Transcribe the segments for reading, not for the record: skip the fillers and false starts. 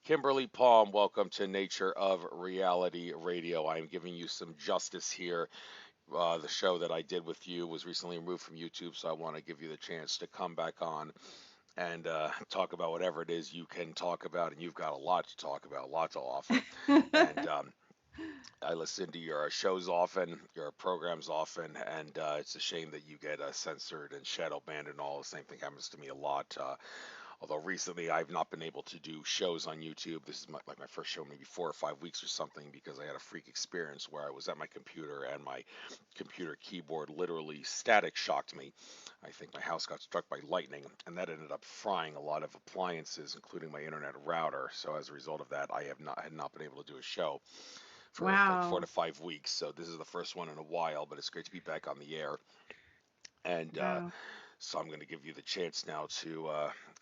Kimberly Palm, welcome to Nature of Reality Radio. I am giving you some justice here. The show that I did with you was recently removed from YouTube, so I want to give you the chance to come back on and talk about whatever it is you can talk about. And you've got a lot to talk about, a lot to offer. And I listen to your shows often, your programs often, and it's a shame that you get censored and shadow banned and all. The same thing happens to me a lot. Although recently I've not been able to do shows on YouTube. This is like my first show, maybe 4 or 5 weeks or something, because I had a freak experience where I was at my computer and my computer keyboard literally static shocked me. I think my house got struck by lightning, and that ended up frying a lot of appliances, including my internet router. So as a result of that, I had not been able to do a show for like four Wow. to five weeks. So this is the first one in a while, but it's great to be back on the air. And Wow. so I'm going to give you the chance now to,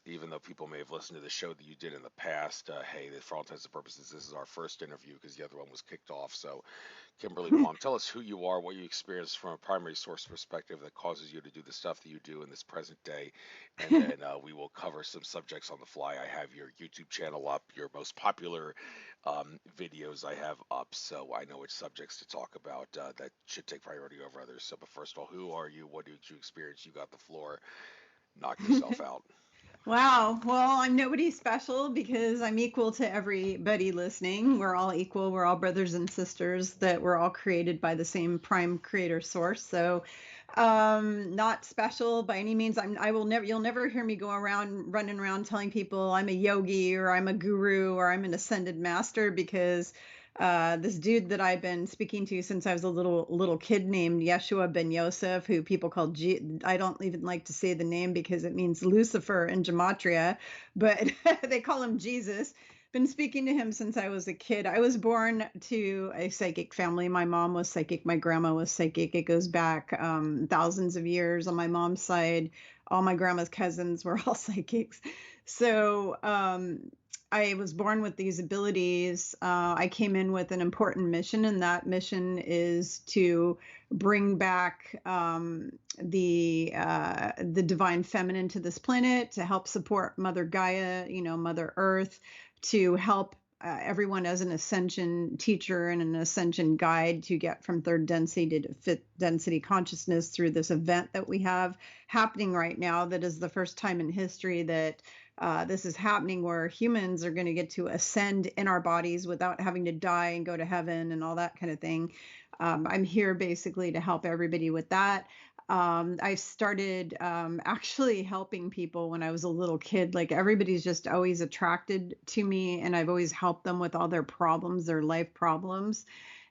even though people may have listened to the show that you did in the past, hey, for all intents and purposes, this is our first interview because the other one was kicked off. So, Kimberly Palm, tell us who you are, what you experienced from a primary source perspective that causes you to do the stuff that you do in this present day, and then we will cover some subjects on the fly. I have your YouTube channel up, your most popular videos I have up, so I know which subjects to talk about that should take priority over others. So, but first of all, who are you? What did you experience? You got the floor. Knock yourself out. Wow. Well, I'm nobody special because I'm equal to everybody listening. We're all equal. We're all brothers and sisters that we're all created by the same prime creator source. So, not special by any means. You'll never hear me go around running around telling people I'm a yogi or I'm a guru or I'm an ascended master because this dude that I've been speaking to since I was a little kid named Yeshua ben Yosef, who people call I don't even like to say the name because it means Lucifer in gematria, but they call him Jesus. Been speaking to him since I was a kid. I was born to a psychic family. My mom was psychic. My grandma was psychic. It goes back thousands of years on my mom's side. All my grandma's cousins were all psychics. So I was born with these abilities. I came in with an important mission, and that mission is to bring back the divine feminine to this planet, to help support Mother Gaia, Mother Earth, to help everyone as an ascension teacher and an ascension guide to get from third density to fifth density consciousness through this event that we have happening right now. That is the first time in history that this is happening, where humans are going to get to ascend in our bodies without having to die and go to heaven and all that kind of thing. I'm here basically to help everybody with that. I started actually helping people when I was a little kid. Like, everybody's just always attracted to me, and I've always helped them with all their problems, their life problems.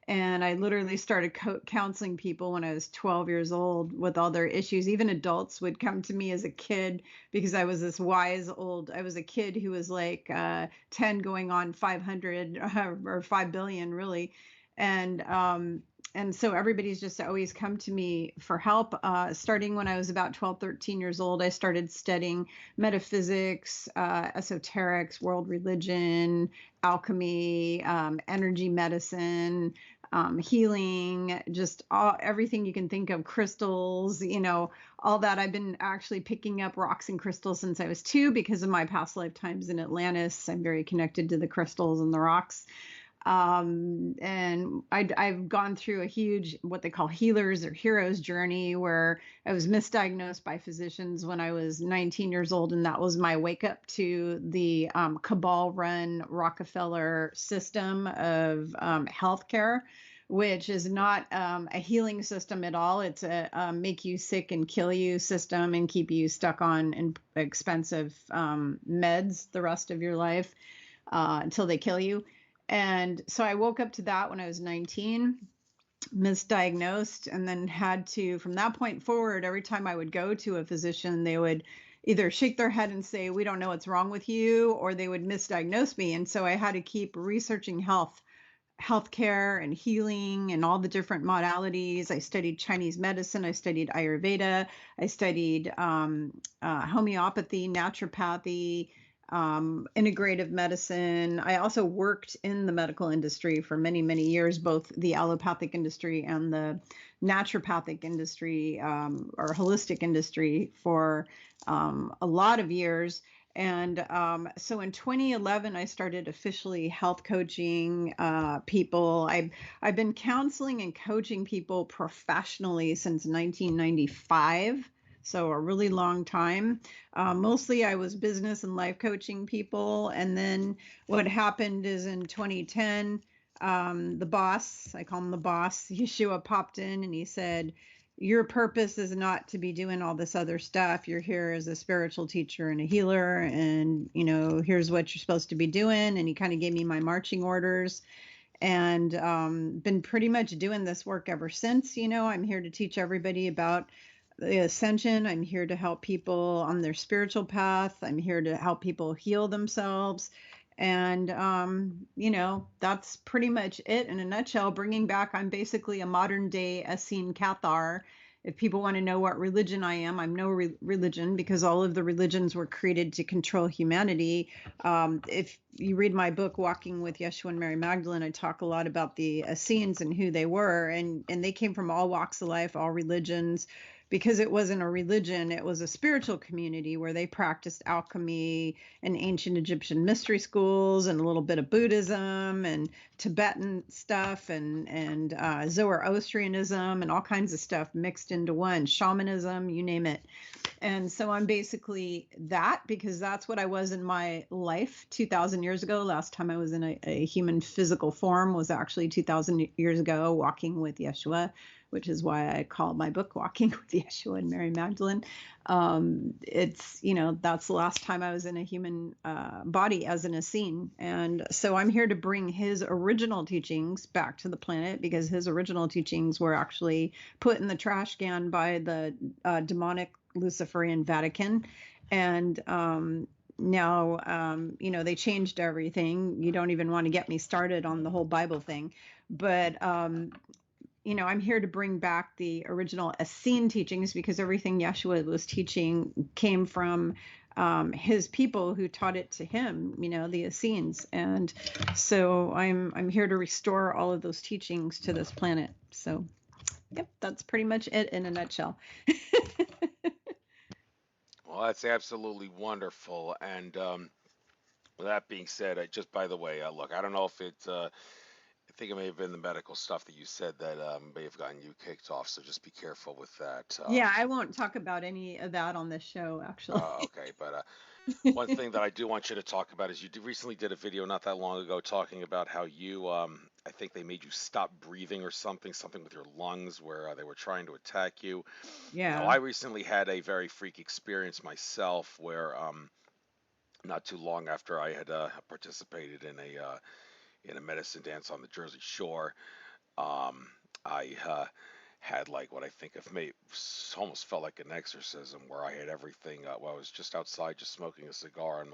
And I literally started counseling people when I was 12 years old with all their issues. Even adults would come to me as a kid because I was this wise old, I was a kid who was like 10 going on 500 or 5 billion, really. And, and so everybody's just always come to me for help. Starting when I was about 12, 13 years old, I started studying metaphysics, esoterics, world religion, alchemy, energy medicine, healing, just everything you can think of, crystals, all that. I've been actually picking up rocks and crystals since I was 2 because of my past lifetimes in Atlantis. I'm very connected to the crystals and the rocks. And I've gone through a huge, what they call healers or heroes journey, where I was misdiagnosed by physicians when I was 19 years old. And that was my wake up to the cabal run Rockefeller system of healthcare, which is not a healing system at all. It's a make you sick and kill you system and keep you stuck on expensive meds the rest of your life until they kill you. And so I woke up to that when I was 19, misdiagnosed, and then had to, from that point forward, every time I would go to a physician, they would either shake their head and say, "We don't know what's wrong with you," or they would misdiagnose me. And so I had to keep researching healthcare and healing and all the different modalities. I studied Chinese medicine. I studied Ayurveda. I studied homeopathy, naturopathy, integrative medicine. I also worked in the medical industry for many, many years, both the allopathic industry and the naturopathic industry, or holistic industry, for a lot of years. And so in 2011, I started officially health coaching people. I've been counseling and coaching people professionally since 1995. So a really long time. Mostly I was business and life coaching people. And then what happened is in 2010, the boss, I call him the boss, Yeshua popped in and he said, your purpose is not to be doing all this other stuff. You're here as a spiritual teacher and a healer, and here's what you're supposed to be doing. And he kind of gave me my marching orders, and been pretty much doing this work ever since. I'm here to teach everybody about the ascension. I'm here to help people on their spiritual path. I'm here to help people heal themselves. And, that's pretty much it in a nutshell. Bringing back, I'm basically a modern day Essene Cathar. If people want to know what religion I am, I'm no religion, because all of the religions were created to control humanity. If you read my book, Walking with Yeshua and Mary Magdalene, I talk a lot about the Essenes and who they were. And they came from all walks of life, all religions, because it wasn't a religion, it was a spiritual community where they practiced alchemy and ancient Egyptian mystery schools and a little bit of Buddhism and Tibetan stuff and Zoroastrianism and all kinds of stuff mixed into one, shamanism, you name it. And so I'm basically that, because that's what I was in my life 2,000 years ago. Last time I was in a human physical form was actually 2,000 years ago, walking with Yeshua, which is why I call my book Walking with Yeshua and Mary Magdalene. That's the last time I was in a human body as an Essene. And so I'm here to bring his original teachings back to the planet, because his original teachings were actually put in the trash can by the demonic Luciferian Vatican. And now, they changed everything. You don't even want to get me started on the whole Bible thing. But I'm here to bring back the original Essene teachings, because everything Yeshua was teaching came from his people who taught it to him, the Essenes. And so I'm here to restore all of those teachings to this planet. So, yep, that's pretty much it in a nutshell. Well, that's absolutely wonderful. And with that being said, just by the way, look, I don't know if I think it may have been the medical stuff that you said that may have gotten you kicked off. So just be careful with that. Yeah, I won't talk about any of that on this show, actually. Okay, but one thing that I do want you to talk about is recently did a video not that long ago talking about how you, I think they made you stop breathing or something with your lungs, where they were trying to attack you. Now, Yeah. I recently had a very freak experience myself where not too long after I had participated in a medicine dance on the Jersey Shore, I had like what I think of me almost felt like an exorcism, where I had everything. Well, I was just outside, just smoking a cigar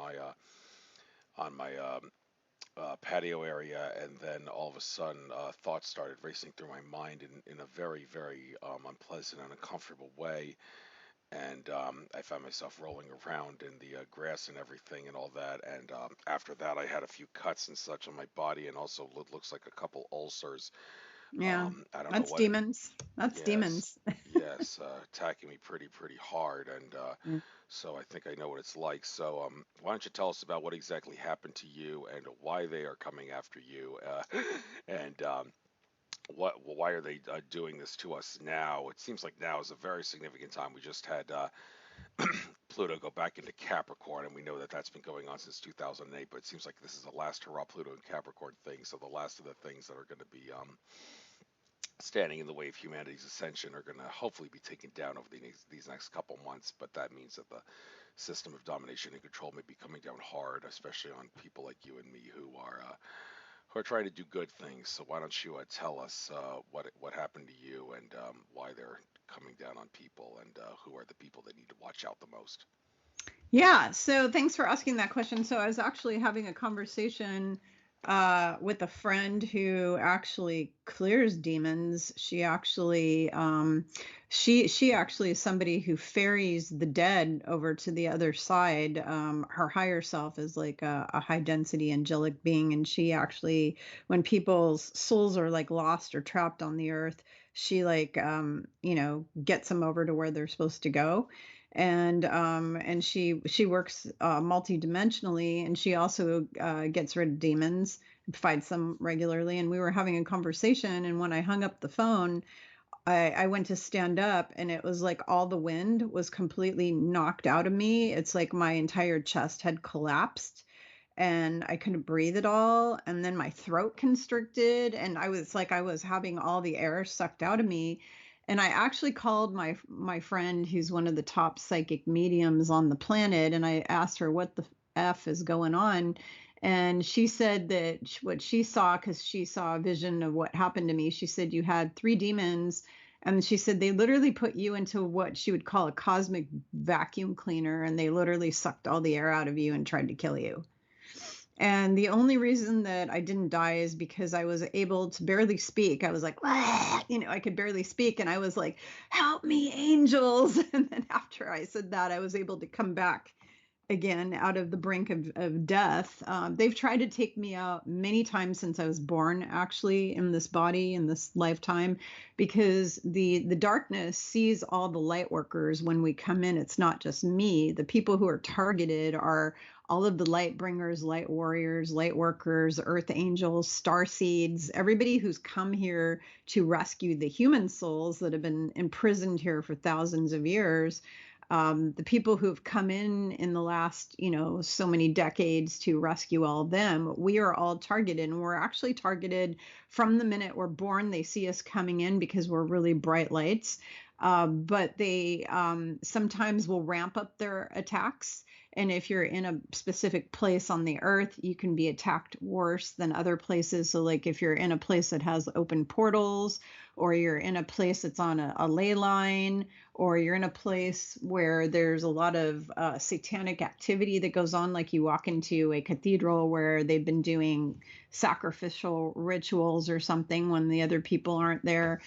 on my patio area, and then all of a sudden, thoughts started racing through my mind in a very, very unpleasant and uncomfortable way. And I found myself rolling around in the grass and everything and all that. And after that, I had a few cuts and such on my body, and also what looks like a couple ulcers. Yeah. I don't know That's what it. demons. That's Yes, demons. yes, attacking me pretty hard, and Yeah. so I think I know what it's like. So why don't you tell us about what exactly happened to you and why they are coming after you, and why are they doing this to us now? It seems like now is a very significant time. We just had Pluto go back into Capricorn, and we know that that's been going on since 2008. But it seems like this is the last hurrah Pluto and Capricorn thing. So the last of the things that are going to be standing in the way of humanity's ascension are going to hopefully be taken down over these next couple months. But that means that the system of domination and control may be coming down hard, especially on people like you and me who are trying to do good things. So why don't you tell us what happened to you, and why they're coming down on people, and who are the people that need to watch out the most? Yeah, so thanks for asking that question. So I was actually having a conversation with a friend who actually clears demons. She actually is somebody who ferries the dead over to the other side. Her higher self is like a high density angelic being, and she actually, when people's souls are like lost or trapped on the earth, she like gets them over to where they're supposed to go. and she works multidimensionally, and she also gets rid of demons, fights them regularly. And we were having a conversation, and when I hung up the phone, I went to stand up, and it was like all the wind was completely knocked out of me. It's like my entire chest had collapsed, and I couldn't breathe at all. And then my throat constricted, and I was having all the air sucked out of me. And I actually called my friend, who's one of the top psychic mediums on the planet, and I asked her what the F is going on. And she said that what she saw, because she saw a vision of what happened to me, she said you had three demons, and she said they literally put you into what she would call a cosmic vacuum cleaner, and they literally sucked all the air out of you and tried to kill you. And the only reason that I didn't die is because I was able to barely speak. I was like, "Wah!" I could barely speak. And I was like, help me, angels. And then after I said that, I was able to come back again out of the brink of death. They've tried to take me out many times since I was born, actually, in this body, in this lifetime, because the darkness sees all the light workers when we come in. It's not just me. The people who are targeted are all of the light bringers, light warriors, light workers, earth angels, star seeds, everybody who's come here to rescue the human souls that have been imprisoned here for thousands of years. The people who've come in the last, so many decades to rescue all of them, we are all targeted, and we're actually targeted from the minute we're born. They see us coming in because we're really bright lights. But they sometimes will ramp up their attacks. And if you're in a specific place on the earth, you can be attacked worse than other places. So like if you're in a place that has open portals, or you're in a place that's on a ley line, or you're in a place where there's a lot of satanic activity that goes on, like you walk into a cathedral where they've been doing sacrificial rituals or something when the other people aren't there.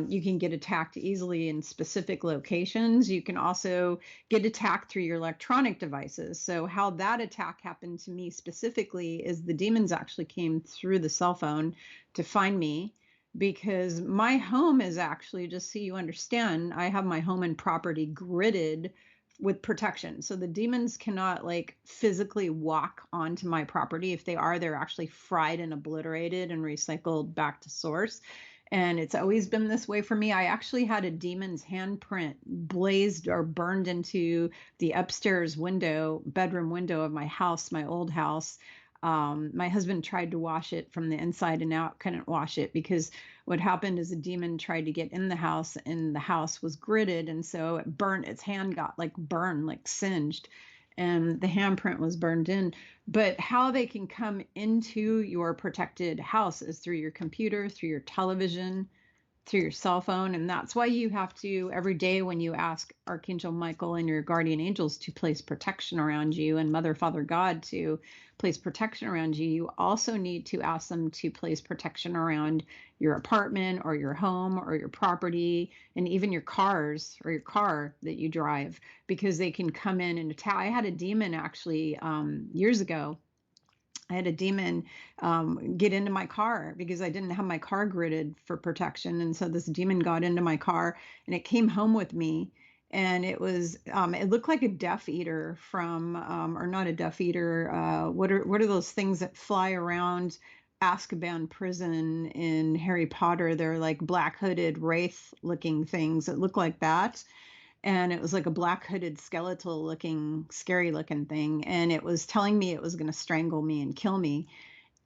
You can get attacked easily in specific locations. You can also get attacked through your electronic devices. So how that attack happened to me specifically is the demons actually came through the cell phone to find me, because my home is actually, just so you understand, I have my home and property gridded with protection. So the demons cannot like physically walk onto my property. If they are, they're actually fried and obliterated and recycled back to source. And it's always been this way for me. I actually had a demon's handprint blazed or burned into the upstairs bedroom window of my house, my old house. My husband tried to wash it from the inside and out, couldn't wash it, because what happened is a demon tried to get in the house, and the house was gridded. And so it burned, its hand got like burned, like singed, and the handprint was burned in. But how they can come into your protected house is through your computer, through your television, through your cell phone. And that's why you have to, every day when you ask Archangel Michael and your guardian angels to place protection around you, and Mother, Father, God to place protection around you, you also need to ask them to place protection around your apartment or your home or your property, and even your cars or your car that you drive, because they can come in and attack. I had a demon actually years ago. I had a demon get into my car because I didn't have my car gridded for protection. And so this demon got into my car, and it came home with me. And it looked like a Death Eater from, or not a Death Eater. What are those things that fly around Azkaban prison in Harry Potter? They're like black hooded wraith looking things that look like that. And it was like a black hooded skeletal looking, scary looking thing. And it was telling me it was going to strangle me and kill me.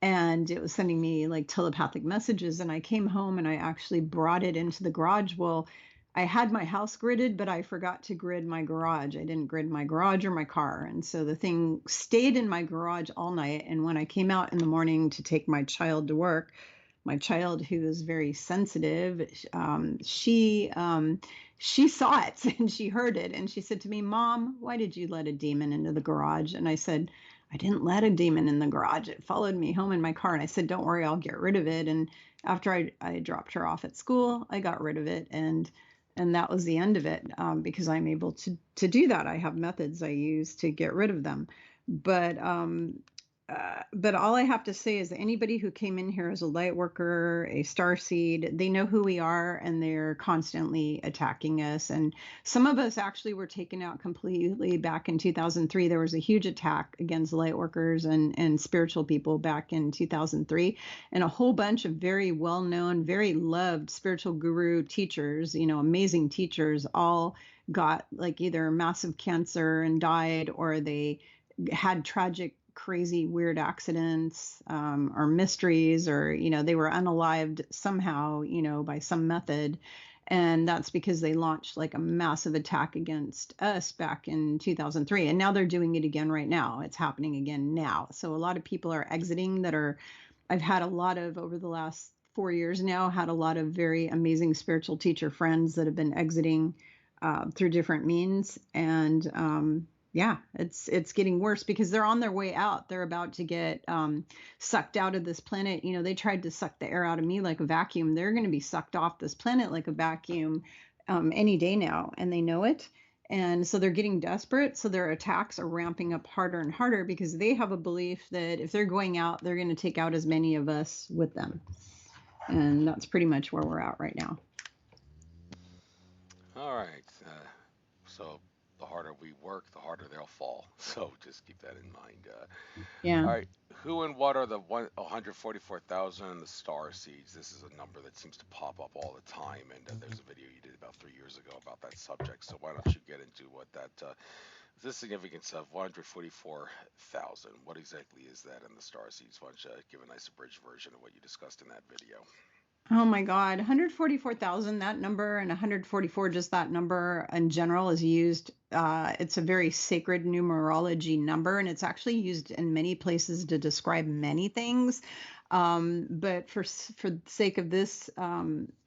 And it was sending me like telepathic messages. And I came home and I actually brought it into the garage. Well, I had my house gridded, but I forgot to grid my garage. I didn't grid my garage or my car. And so the thing stayed in my garage all night. And when I came out in the morning to take my child to work, my child, who is very sensitive, she saw it and she heard it, and she said to me, "Mom, why did you let a demon into the garage?" And I said, "I didn't let a demon in the garage. It followed me home in my car." And I said, "Don't worry, I'll get rid of it." And after I dropped her off at school, I got rid of it, and that was the end of it, because I'm able to do that. I have methods I use to get rid of them. But but all I have to say is that anybody who came in here as a light worker, a star seed, they know who we are and they're constantly attacking us. And some of us actually were taken out completely back in 2003. There was a huge attack against light workers and spiritual people back in 2003. And a whole bunch of very well known, very loved spiritual guru teachers, amazing teachers, all got like either massive cancer and died, or they had tragic, crazy, weird accidents, or mysteries, or they were unalived somehow, by some method. And that's because they launched like a massive attack against us back in 2003. And now they're doing it again right now. It's happening again now. So a lot of people are exiting I've had a lot of, over the last 4 years now, had a lot of very amazing spiritual teacher friends that have been exiting through different means. And yeah, it's getting worse because they're on their way out. They're about to get sucked out of this planet. They tried to suck the air out of me like a vacuum. They're going to be sucked off this planet like a vacuum any day now, and they know it. And so they're getting desperate. So their attacks are ramping up harder and harder because they have a belief that if they're going out, they're going to take out as many of us with them. And that's pretty much where we're at right now. All right. So the harder we work, the harder they'll fall. So just keep that in mind. Yeah. All right. Who and what are the 144,000 and the star seeds? This is a number that seems to pop up all the time, and there's a video you did about 3 years ago about that subject. So why don't you get into what that the significance of 144,000? What exactly is that in the star seeds? Why don't you give a nice abridged version of what you discussed in that video? Oh my God, 144,000, that number, and 144, just that number in general, is used. It's a very sacred numerology number, and it's actually used in many places to describe many things. But for the sake of this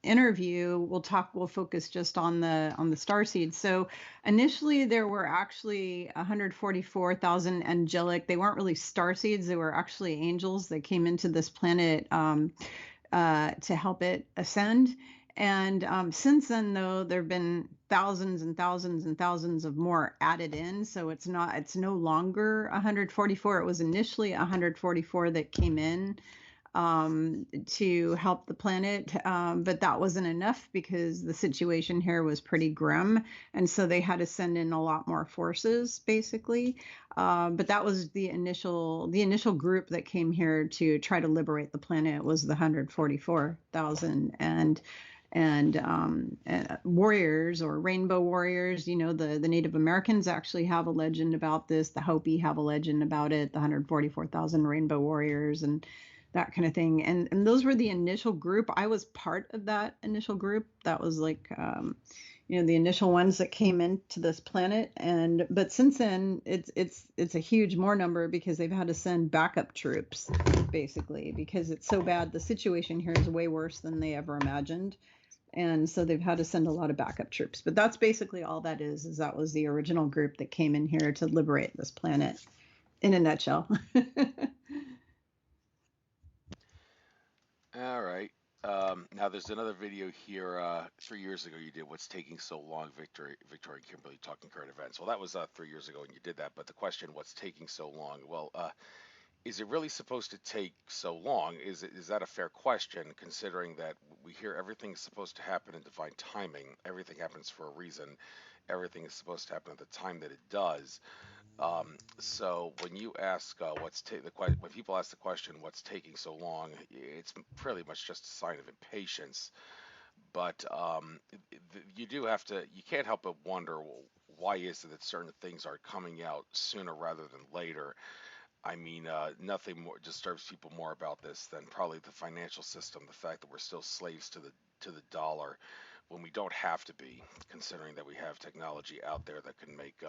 interview, we'll focus just on the star seeds. So initially, there were actually 144,000 angelic. They weren't really star seeds; they were actually angels that came into this planet. To help it ascend. And since then, though, there have been thousands and thousands and thousands of more added in. So it's no longer 144. It was initially 144 that came in to help the planet. But that wasn't enough because the situation here was pretty grim. And so they had to send in a lot more forces, basically. But that was the initial group that came here to try to liberate the planet was the 144,000. And warriors, or rainbow warriors, the Native Americans actually have a legend about this. The Hopi have a legend about it, the 144,000 rainbow warriors, and that kind of thing. And those were the initial group. I was part of that initial group. That was like the initial ones that came into this planet. But since then, it's a huge more number because they've had to send backup troops, basically, because it's so bad. The situation here is way worse than they ever imagined. And so they've had to send a lot of backup troops. But that's basically all that is that was the original group that came in here to liberate this planet in a nutshell. All right. Now there's another video here. 3 years ago, you did "What's Taking So Long?" Victoria and Kimberly talking current events. Well, that was 3 years ago when you did that. But the question, "What's taking so long?" Well, is it really supposed to take so long? Is that a fair question, considering that we hear everything is supposed to happen in divine timing? Everything happens for a reason. Everything is supposed to happen at the time that it does. So when you ask when people ask the question, "What's taking so long?" It's pretty much just a sign of impatience. But you do have to. You can't help but wonder, well, why is it that certain things are coming out sooner rather than later? I mean, nothing more disturbs people more about this than probably the financial system. The fact that we're still slaves to the dollar when we don't have to be, considering that we have technology out there that can make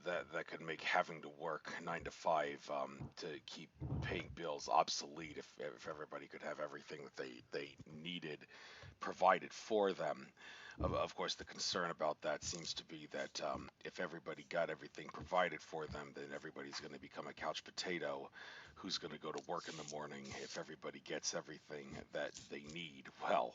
that could make having to work 9 to 5 to keep paying bills obsolete if everybody could have everything that they needed provided for them. Of course, the concern about that seems to be that if everybody got everything provided for them, then everybody's going to become a couch potato who's going to go to work in the morning if everybody gets everything that they need? Well,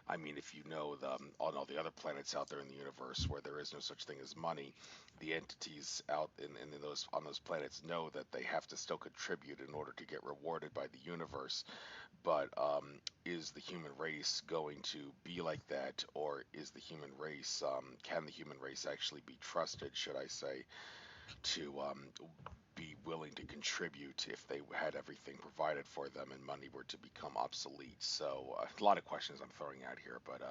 I mean, if you know on all the other planets out there in the universe where there is no such thing as money, the entities out in those on those planets know that they have to still contribute in order to get rewarded by the universe. But is the human race going to be like that, or is the human race can the human race actually be trusted, should I say, to be willing to contribute if they had everything provided for them and money were to become obsolete? So a lot of questions I'm throwing out here, but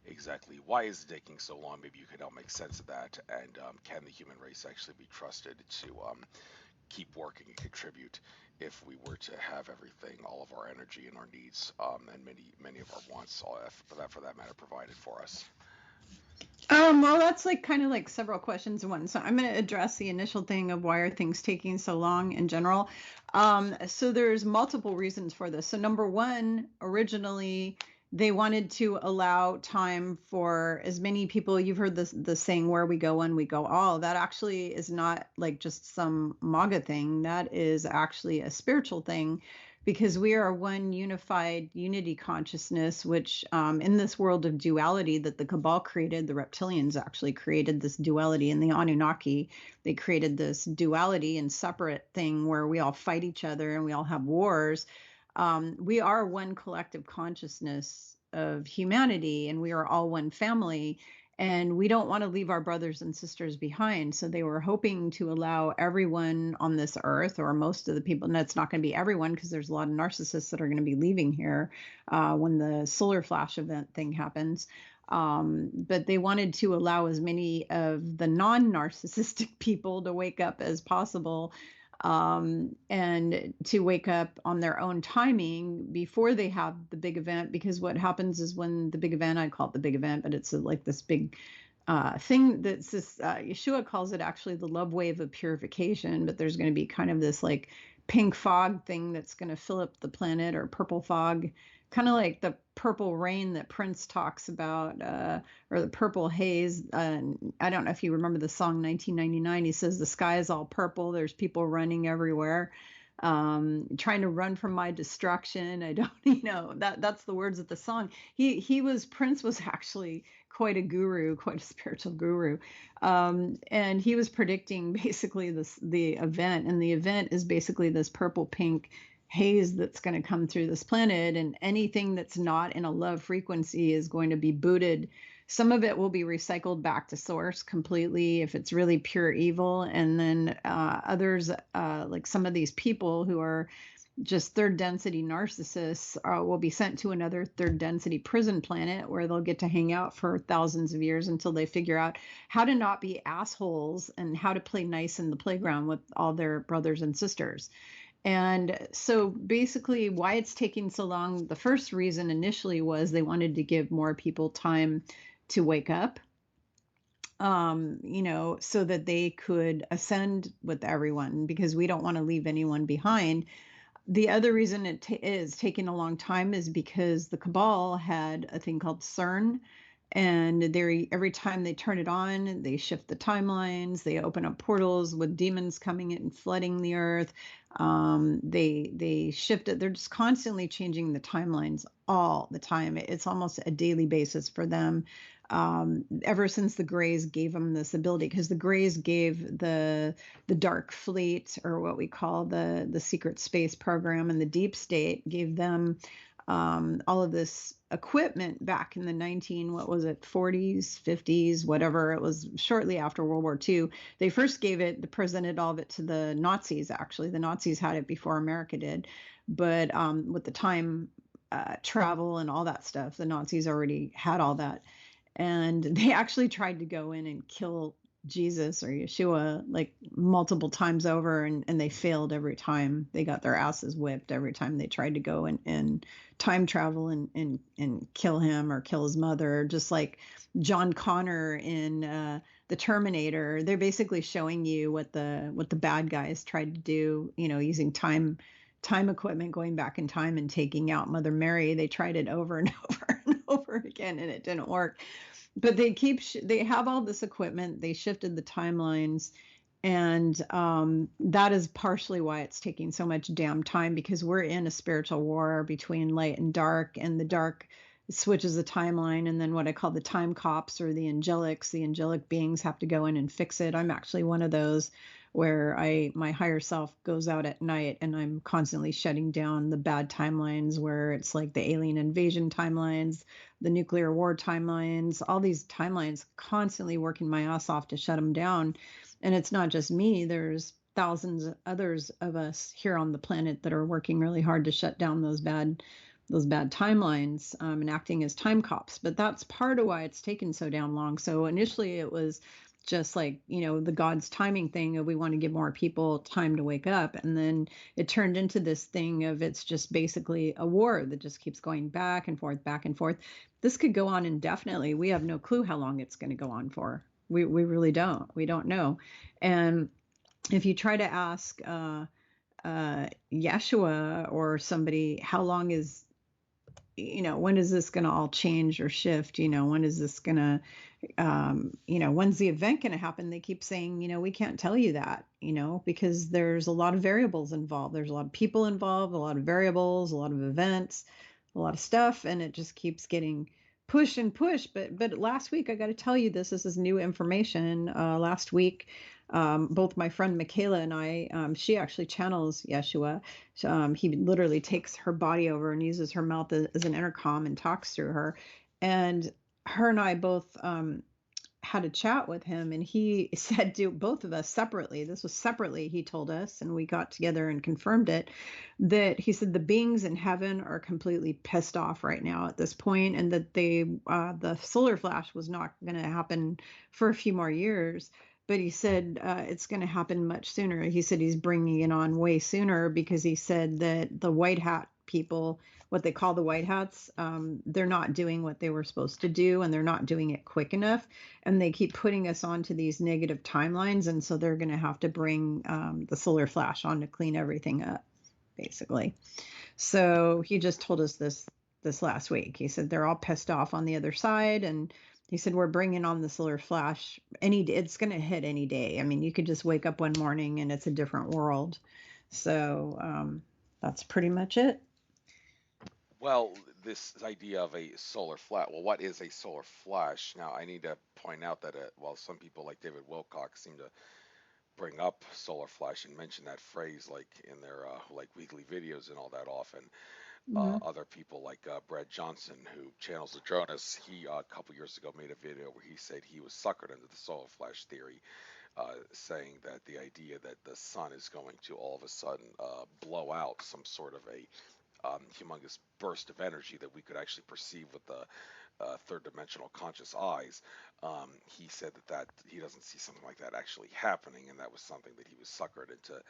exactly why is it taking so long? Maybe you could help make sense of that. And can the human race actually be trusted to keep working and contribute if we were to have everything, all of our energy and our needs, and many of our wants, all for that matter, provided for us? Well, that's like kind of like several questions in one. So I'm going to address the initial thing of why are things taking so long in general. So there's multiple reasons for this. So number one, originally they wanted to allow time for as many people. You've heard this the saying, "Where we go, when we go all." That actually is not like just some MAGA thing. That is actually a spiritual thing, because we are one unified unity consciousness, which in this world of duality that the Cabal created, the reptilians actually created this duality, and the Anunnaki, they created this duality and separate thing where we all fight each other and we all have wars. We are one collective consciousness of humanity, and we are all one family, and we don't want to leave our brothers and sisters behind. So they were hoping to allow everyone on this earth, or most of the people, and it's not going to be everyone because there's a lot of narcissists that are going to be leaving here when the solar flash event thing happens. But they wanted to allow as many of the non-narcissistic people to wake up as possible, and to wake up on their own timing before they have the big event. Because what happens is when the big event, I call it the big event, but it's like this big thing that's this, Yeshua calls it actually the love wave of purification, but there's going to be kind of this like pink fog thing that's going to fill up the planet, or purple fog, kind of like the purple rain that Prince talks about, or the purple haze. I don't know if you remember the song 1999. He says the sky is all purple. There's people running everywhere, trying to run from my destruction. I don't, that's the words of the song. Prince was actually quite a guru, quite a spiritual guru. And he was predicting basically the event, and the event is basically this purple pink haze that's going to come through this planet, and anything that's not in a love frequency is going to be booted. Some of it will be recycled back to source completely if it's really pure evil, and then others, like some of these people who are just third density narcissists, will be sent to another third density prison planet where they'll get to hang out for thousands of years until they figure out how to not be assholes and how to play nice in the playground with all their brothers and sisters. And so basically, why it's taking so long, the first reason initially was they wanted to give more people time to wake up, so that they could ascend with everyone, because we don't want to leave anyone behind. The other reason it is taking a long time is because the Cabal had a thing called CERN, and every time they turn it on, they shift the timelines. They open up portals with demons coming in and flooding the earth. They shift it. They're just constantly changing the timelines all the time. It's almost a daily basis for them. Ever since the Greys gave them this ability, because the Greys gave the Dark Fleet, or what we call the secret space program, and the Deep State gave them all of this equipment back in the 40s, 50s, whatever. It was shortly after World War II. They first presented all of it to the Nazis. Actually, the Nazis had it before America did, but with the time travel and all that stuff, the Nazis already had all that. And they actually tried to go in and kill Jesus or Yeshua like multiple times over, and they failed every time. They got their asses whipped every time they tried to go and time travel and kill him or kill his mother, just like John Connor in the Terminator. They're basically showing you what the bad guys tried to do, using time equipment, going back in time and taking out Mother Mary. They tried it over and over and over again, and it didn't work. But they have all this equipment. They shifted the timelines, And that is partially why it's taking so much damn time, because we're in a spiritual war between light and dark, and the dark switches the timeline. And then what I call the time cops, or the angelics, the angelic beings, have to go in and fix it. I'm actually one of those, where my higher self goes out at night and I'm constantly shutting down the bad timelines, where it's like the alien invasion timelines, the nuclear war timelines, all these timelines, constantly working my ass off to shut them down. And it's not just me, there's thousands of others of us here on the planet that are working really hard to shut down those bad timelines, and acting as time cops. But that's part of why it's taken so damn long. So initially it was just like, the God's timing thing of, we want to give more people time to wake up. And then it turned into this thing of, it's just basically a war that just keeps going back and forth, back and forth. This could go on indefinitely. We have no clue how long it's going to go on for. We really don't. We don't know. And if you try to ask Yeshua or somebody, how long is, when is this going to all change or shift? When is this going to, when's the event going to happen? They keep saying, we can't tell you that, because there's a lot of variables involved. There's a lot of people involved, a lot of variables, a lot of events, a lot of stuff. And it just keeps getting pushed and pushed. But last week, I got to tell you, this is new information. Last week, both my friend Michaela and I, she actually channels Yeshua. He literally takes her body over and uses her mouth as an intercom and talks through her. And her and I both had a chat with him, and he said to both of us separately, this was separately, he told us, and we got together and confirmed it, that he said the beings in heaven are completely pissed off right now at this point, and that the solar flash was not going to happen for a few more years. But he said it's going to happen much sooner. He said he's bringing it on way sooner, because he said that the white hat people, what they call the white hats, they're not doing what they were supposed to do, and they're not doing it quick enough. And they keep putting us onto these negative timelines. And so they're going to have to bring the solar flash on to clean everything up, basically. So he just told us this last week. He said they're all pissed off on the other side, and he said we're bringing on the solar flash it's going to hit any day. I mean, you could just wake up one morning and it's a different world. So that's pretty much it. Well, this idea of a solar flash. Well, what is a solar flash? Now, I need to point out that while some people like David Wilcock seem to bring up solar flash and mention that phrase like in their like weekly videos and all that often, Mm-hmm. other people like Brad Johnson, who channels the Jonas, he a couple years ago made a video where he said he was suckered into the solar flash theory, saying that the idea that the sun is going to all of a sudden blow out some sort of a humongous burst of energy that we could actually perceive with the third dimensional conscious eyes. He said that he doesn't see something like that actually happening, and that was something that he was suckered into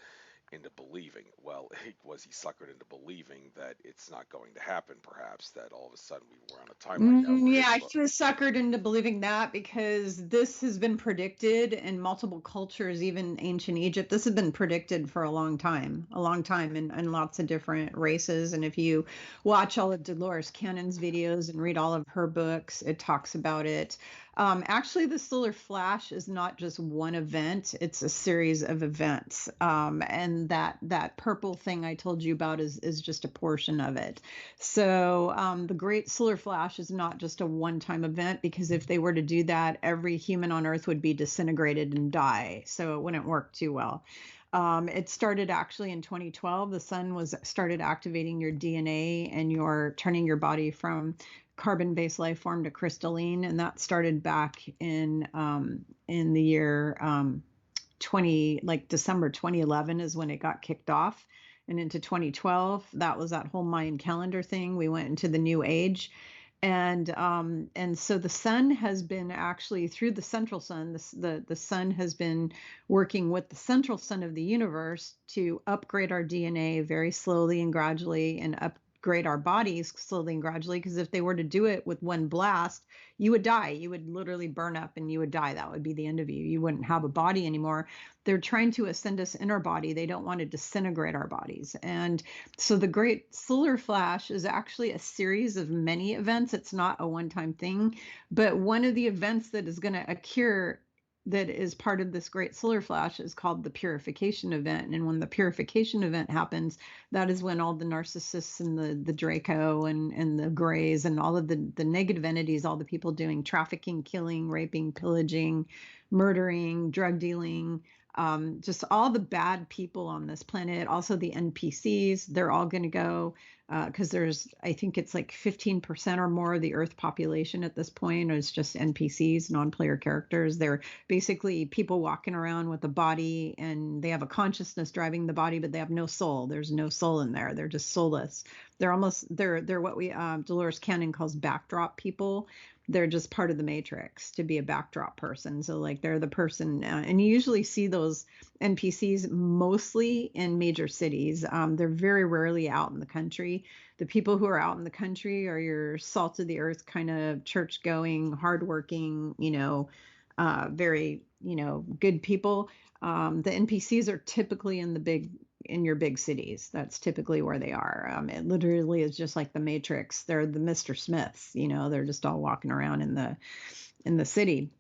believing. Well, was he suckered into believing that it's not going to happen? Perhaps that all of a sudden we were on a timeline now where Yeah, he was suckered into believing that, because this has been predicted in multiple cultures, even ancient Egypt. This has been predicted for a long time in lots of different races. And if you watch all of Dolores Cannon's videos and read all of her books, it talks about it. Actually, the solar flash is not just one event; it's a series of events. And that purple thing I told you about is just a portion of it. So the Great Solar Flash is not just a one-time event, because if they were to do that, every human on Earth would be disintegrated and die. So it wouldn't work too well. It started actually in 2012. The sun started activating your DNA, and you're turning your body from carbon-based life form to crystalline, and that started back in the year December 2011 is when it got kicked off, and into 2012, that was that whole Mayan calendar thing. We went into the new age. And so the sun has been actually, through the central sun, the sun has been working with the central sun of the universe to upgrade our DNA very slowly and gradually, and upgrade our bodies slowly and gradually. Because if they were to do it with one blast, you would die. You would literally burn up and you would die. That would be the end of you. You wouldn't have a body anymore. They're trying to ascend us in our body. They don't want to disintegrate our bodies. And so the Great Solar Flash is actually a series of many events. It's not a one-time thing, but one of the events that is going to occur that is part of this great solar flash is called the purification event. And when the purification event happens, that is when all the narcissists and the Draco and the Greys and all of the negative entities, all the people doing trafficking, killing, raping, pillaging, murdering, drug dealing, just all the bad people on this planet, also the NPCs, they're all going to go because there's, I think it's like 15% or more of the Earth population at this point is just NPCs, non-player characters. They're basically people walking around with a body and they have a consciousness driving the body, but they have no soul. There's no soul in there. They're just soulless. They're what we Dolores Cannon calls backdrop people. They're just part of the matrix to be a backdrop person. So like they're the person, and you usually see those NPCs mostly in major cities. They're very rarely out in the country. The people who are out in the country are your salt of the earth kind of church going, hardworking, very, good people. The NPCs are typically in your big cities. That's typically where they are. It literally is just like the Matrix. They're the Mr. Smiths, they're just all walking around in the city.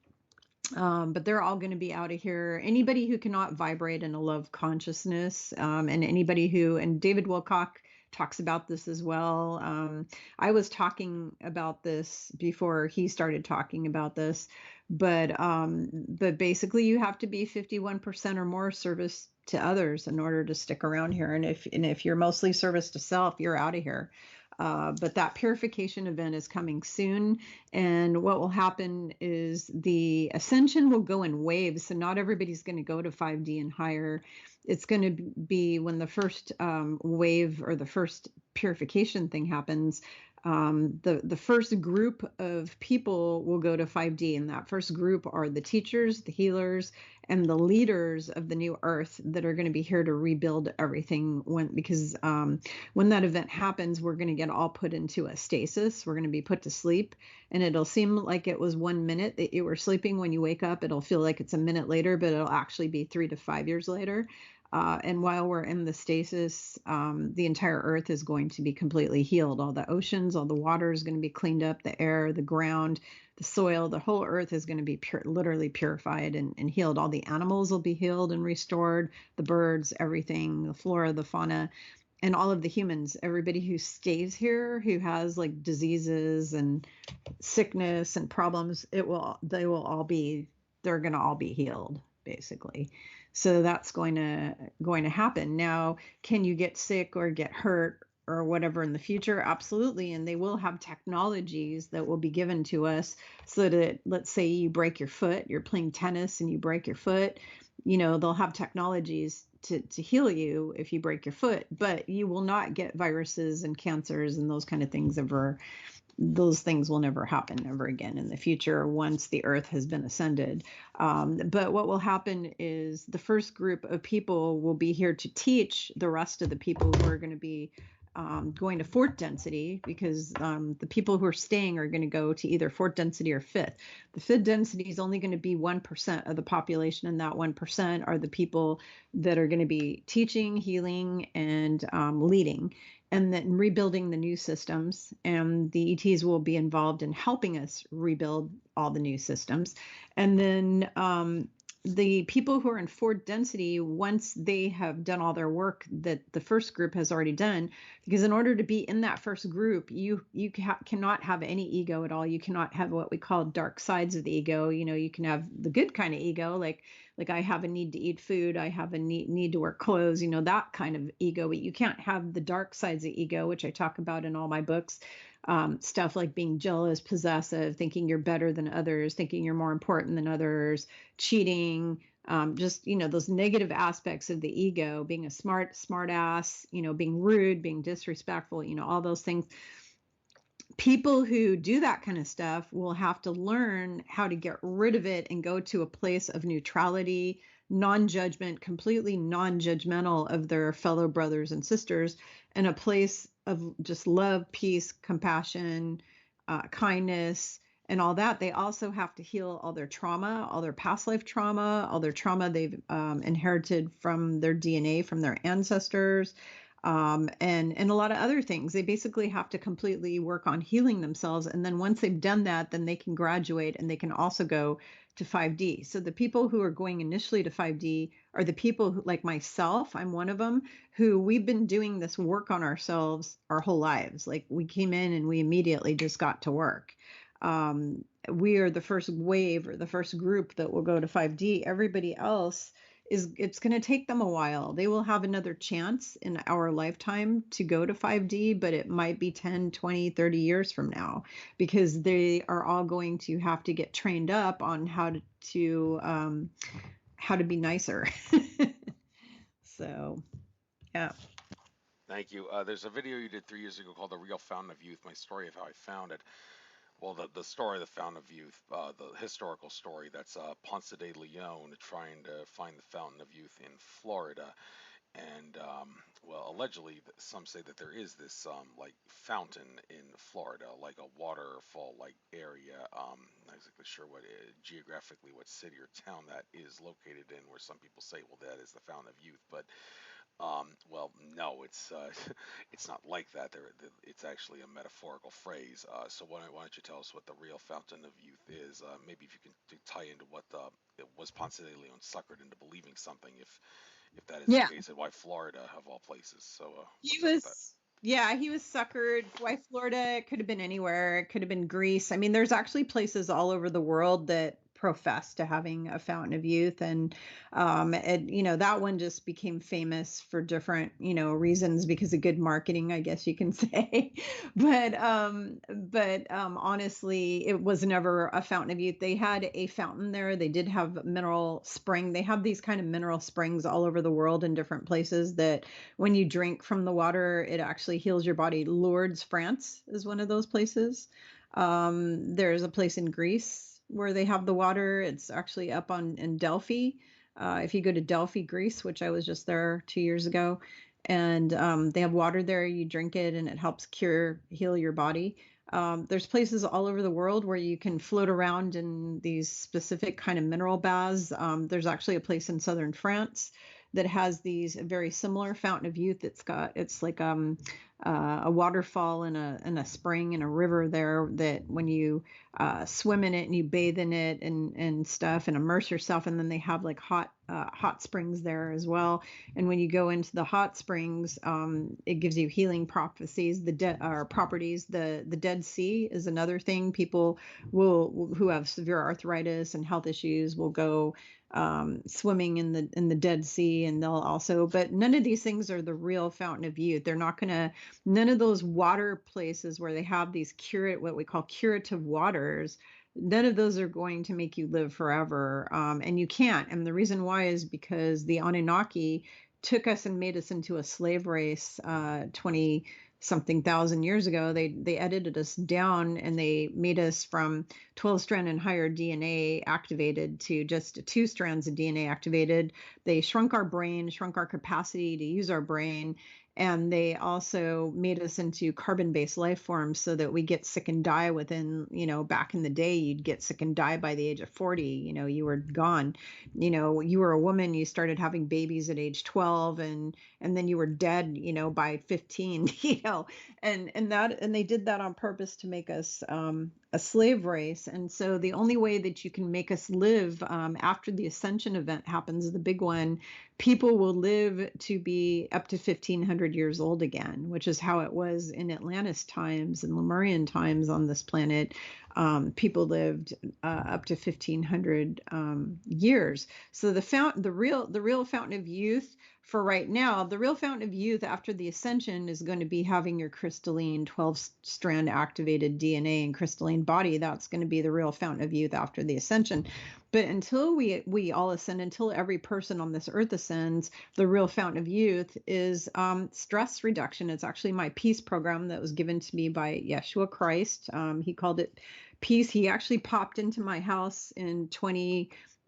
But they're all going to be out of here. Anybody who cannot vibrate in a love consciousness, and anybody and David Wilcock talks about this as well. I was talking about this before he started talking about this, but basically you have to be 51% or more service to others in order to stick around here. And if you're mostly service to self, you're out of here. But that purification event is coming soon. And what will happen is the ascension will go in waves. So not everybody's going to go to 5D and higher. It's going to be when the first wave or the first purification thing happens. The first group of people will go to 5D, and that first group are the teachers, the healers, and the leaders of the new earth that are going to be here to rebuild everything. Because when that event happens, we're going to get all put into a stasis. We're going to be put to sleep, and it'll seem like it was 1 minute that you were sleeping. When you wake up, it'll feel like it's a minute later, but it'll actually be 3 to 5 years later. And while we're in the stasis, the entire earth is going to be completely healed. All the oceans, all the water is going to be cleaned up, the air, the ground, the soil, the whole earth is going to be literally purified and healed. All the animals will be healed and restored, the birds, everything, the flora, the fauna, and all of the humans. Everybody who stays here, who has like diseases and sickness and problems, they're going to all be healed, basically. So that's going to happen. Now, can you get sick or get hurt or whatever in the future? Absolutely. And they will have technologies that will be given to us so that, let's say you break your foot, you're playing tennis and you break your foot, they'll have technologies to heal you if you break your foot, but you will not get viruses and cancers and those kind of things ever. Those things will never happen ever again in the future once the earth has been ascended. But what will happen is the first group of people will be here to teach the rest of the people who are going to be going to fourth density, because the people who are staying are going to go to either fourth density or fifth. The fifth density is only going to be 1% of the population, and that 1% are the people that are going to be teaching, healing, and leading, and then rebuilding the new systems. And the ETs will be involved in helping us rebuild all the new systems. And then the people who are in fourth density, once they have done all their work that the first group has already done, because in order to be in that first group, you cannot have any ego at all. You cannot have what we call dark sides of the ego. You can have the good kind of ego, like I have a need to eat food, I have a need to wear clothes, that kind of ego. But you can't have the dark sides of ego, which I talk about in all my books. Stuff like being jealous, possessive, thinking you're better than others, thinking you're more important than others, cheating, just, those negative aspects of the ego, being a smart ass, being rude, being disrespectful, all those things. People who do that kind of stuff will have to learn how to get rid of it and go to a place of neutrality, non-judgment, completely non-judgmental of their fellow brothers and sisters, and a place of just love, peace, compassion, kindness, and all that. They also have to heal all their trauma, all their past life trauma, all their trauma they've inherited from their DNA, from their ancestors. and a lot of other things. They basically have to completely work on healing themselves. And then once they've done that, then they can graduate and they can also go to 5D. So the people who are going initially to 5D are the people who, like myself, I'm one of them, who we've been doing this work on ourselves our whole lives. Like we came in and we immediately just got to work. We are the first wave or the first group that will go to 5D. Everybody else it's going to take them a while. They will have another chance in our lifetime to go to 5D, but it might be 10, 20, 30 years from now because they are all going to have to get trained up on how to be nicer. So, yeah. Thank you. There's a video you did 3 years ago called "The Real Fountain of Youth: My Story of How I Found It." Well, the story of the Fountain of Youth, the historical story. That's Ponce de Leon trying to find the Fountain of Youth in Florida. And well, allegedly, some say that there is this like fountain in Florida, like a waterfall like area. Not exactly sure what geographically what city or town that is located in, where some people say, well, that is the Fountain of Youth. But well, no, it's it's not like that. It's actually a metaphorical phrase. So why don't you tell us what the real Fountain of Youth is? Maybe if you can tie into what it was Ponce de Leon suckered into believing something, if that is the Yeah. case, and why Florida of all places. So He what's up with that? was, yeah, he was suckered. Why Florida? It could have been anywhere. It could have been Greece. I mean, there's actually places all over the world that profess to having a fountain of youth, and that one just became famous for different, reasons because of good marketing, I guess you can say. But honestly, it was never a fountain of youth. They had a fountain there. They did have mineral spring. They have these kind of mineral springs all over the world in different places that when you drink from the water, it actually heals your body. Lourdes, France is one of those places. There's a place in Greece where they have the water. It's actually up on in Delphi. If you go to Delphi, Greece, which I was just there 2 years ago, and they have water there, you drink it and it helps heal your body. There's places all over the world where you can float around in these specific kind of mineral baths. There's actually a place in southern France that has these very similar fountain of youth. It's like a waterfall and a spring and a river there that when you swim in it and you bathe in it and stuff and immerse yourself, and then they have like hot springs there as well. And when you go into the hot springs, it gives you healing prophecies, properties. The Dead Sea is another thing. People who have severe arthritis and health issues will go swimming in the Dead Sea, and they'll also. But none of these things are the real fountain of youth. They're not gonna. None of those water places where they have these what we call curative waters. None of those are going to make you live forever, and you can't. And the reason why is because the Anunnaki took us and made us into a slave race 20 something thousand years ago. They edited us down and they made us from 12 strand and higher DNA activated to just 2 strands of DNA activated. They shrunk our brain, shrunk our capacity to use our brain, and they also made us into carbon-based life forms so that we get sick and die within, back in the day, you'd get sick and die by the age of 40. You were gone. You were a woman, you started having babies at age 12, and then you were dead, by 15, and they did that on purpose to make us a slave race. And so the only way that you can make us live after the ascension event happens, the big one, people will live to be up to 1500 years old again, which is how it was in Atlantis times and Lemurian times on this planet. People lived up to 1500 years. So the real fountain of youth for right now, the real fountain of youth after the ascension is going to be having your crystalline 12-strand activated DNA and crystalline body. That's going to be the real fountain of youth after the ascension. But until we all ascend, until every person on this earth ascends, the real fountain of youth is stress reduction. It's actually my peace program that was given to me by Yeshua Christ. He called it peace. He actually popped into my house in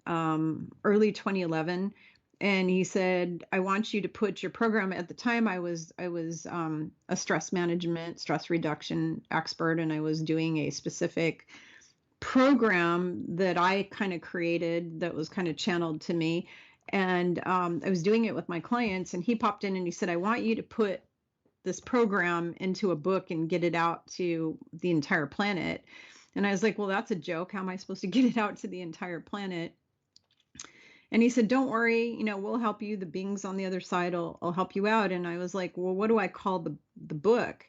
early 2011. And he said, I want you to put your program. At the time, I was a stress management, stress reduction expert, and I was doing a specific program that I kind of created that was kind of channeled to me. And I was doing it with my clients, and he popped in and he said, I want you to put this program into a book and get it out to the entire planet. And I was like, well, that's a joke. How am I supposed to get it out to the entire planet? And he said, don't worry, we'll help you. The beings on the other side will help you out. And I was like, well, what do I call the book?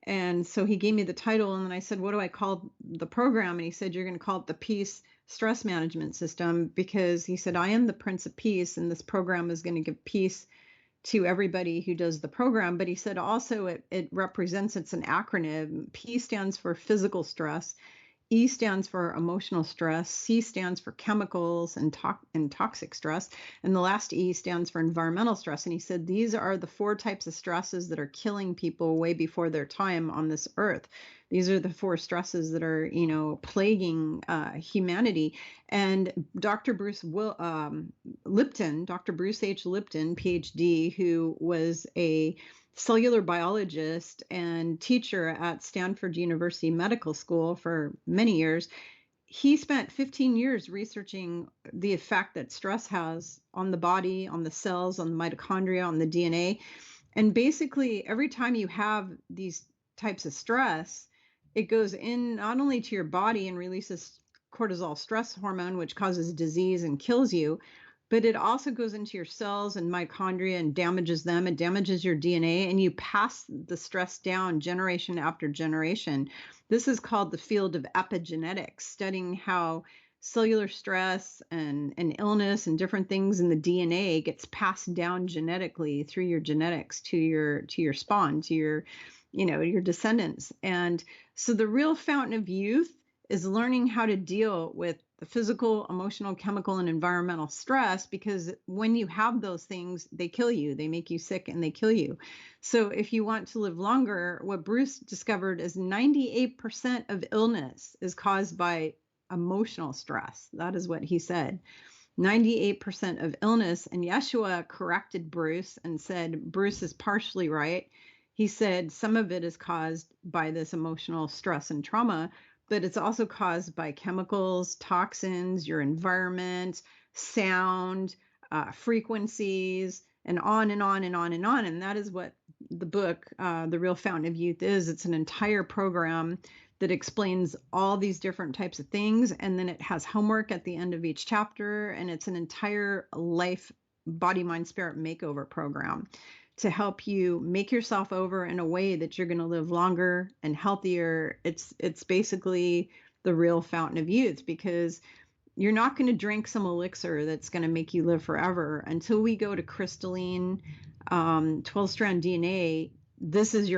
And so he gave me the title, and then I said, what do I call the program? And he said, you're going to call it the Peace Stress Management System, because he said, I am the Prince of Peace, and this program is going to give peace to everybody who does the program. But he said also it represents, it's an acronym. P stands for physical stress. E stands for emotional stress, C stands for chemicals and toxic stress, and the last E stands for environmental stress. And he said these are the 4 types of stresses that are killing people way before their time on this earth. These are the 4 stresses that are, plaguing humanity. And Dr. Lipton, Dr. Bruce H. Lipton, PhD, who was a cellular biologist and teacher at Stanford University Medical School for many years. He spent 15 years researching the effect that stress has on the body, on the cells, on the mitochondria, on the DNA. And basically, every time you have these types of stress, it goes in not only to your body and releases cortisol stress hormone, which causes disease and kills you, but it also goes into your cells and mitochondria and damages them. It damages your DNA, and you pass the stress down generation after generation. This is called the field of epigenetics, studying how cellular stress and illness and different things in the DNA gets passed down genetically through your genetics to your spawn, to your descendants. And so the real fountain of youth is learning how to deal with the physical, emotional, chemical, and environmental stress, because when you have those things, they kill you, they make you sick, and they kill you. So if you want to live longer, what Bruce discovered is 98% of illness is caused by emotional stress. That is what he said. 98% of illness. And Yeshua corrected Bruce and said, Bruce is partially right. He said some of it is caused by this emotional stress and trauma, but it's also caused by chemicals, toxins, your environment, sound, frequencies, and on and on and on and on. And that is what the book, The Real Fountain of Youth, is. It's an entire program that explains all these different types of things. And then it has homework at the end of each chapter. And it's an entire life, body, mind, spirit makeover program to help you make yourself over in a way that you're going to live longer and healthier. It's basically the real fountain of youth, because you're not going to drink some elixir that's going to make you live forever. Until we go to crystalline 12-strand DNA, this is